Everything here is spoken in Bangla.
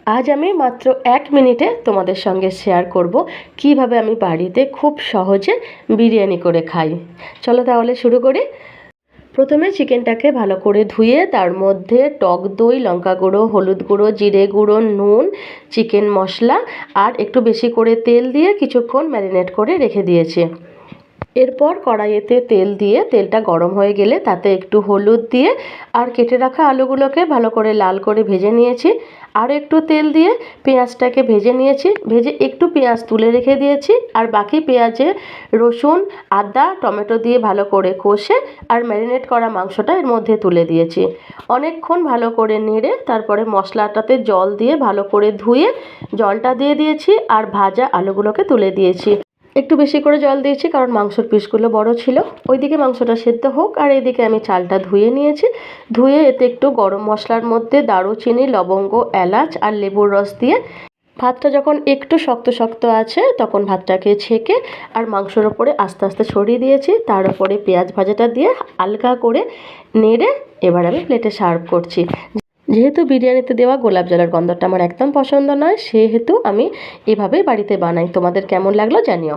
আজ আমি মাত্র 1 মিনিটে তোমাদের সঙ্গে শেয়ার করব কিভাবে আমি বাড়িতে খুব সহজে বিরিয়ানি করে খাই। চলো তাহলে শুরু করি। প্রথমে চিকেনটাকে ভালো করে ধুয়ে তার মধ্যে টক দই, লঙ্কা গুঁড়ো, হলুদ গুঁড়ো, জিরে গুঁড়ো, নুন, চিকেন মশলা আর একটু বেশি করে তেল দিয়ে কিছুক্ষণ ম্যারিনেট করে রেখে দিয়েছি। এরপর কড়াইতে তেল দিয়ে তেলটা গরম হয়ে গেলে তাতে একটু হলুদ দিয়ে আর কেটে রাখা আলুগুলোকে ভালো করে লাল করে ভেজে নিয়েছি। আর একটু তেল দিয়ে পেঁয়াজটাকে ভেজে নিয়েছি, ভেজে একটু পেঁয়াজ তুলে রেখে দিয়েছি। আর বাকি পেঁয়াজে রসুন, আদা, টমেটো দিয়ে ভালো করে কষে আর ম্যারিনেট করা মাংসটা এর মধ্যে তুলে দিয়েছি। অনেকক্ষণ ভালো করে নেড়ে তারপরে মশলাটাতে জল দিয়ে ভালো করে ধুয়ে জলটা দিয়ে দিয়েছি আর ভাজা আলুগুলোকে তুলে দিয়েছি। একটু বেশি করে জল দিয়েছি কারণ মাংসর পিসগুলো বড় ছিল। ওইদিকে মাংসটা সেদ্ধ হোক আর এদিকে আমি চালটা ধুয়ে নিয়েছি। ধুয়ে এতে একটু গরম মশলার মধ্যে দারুচিনি, লবঙ্গ, এলাচ আর লেবুর রস দিয়ে ভাতটা যখন একটু শক্ত শক্ত আছে তখন ভাতটাকে ছেঁকে আর মাংসর ওপরে আস্তে আস্তে ছড়িয়ে দিয়েছি। তার উপরে পেঁয়াজ ভাজাটা দিয়ে হালকা করে নেড়ে এবার আমি প্লেটে সার্ভ করছি। যেহেতু বিরিয়ানিতে দেওয়া গোলাপ জলের গন্ধটা আমার একদম পছন্দ নয়, সেহেতু আমি এভাবেই বাড়িতে বানাই। তোমাদের কেমন লাগলো জানিও।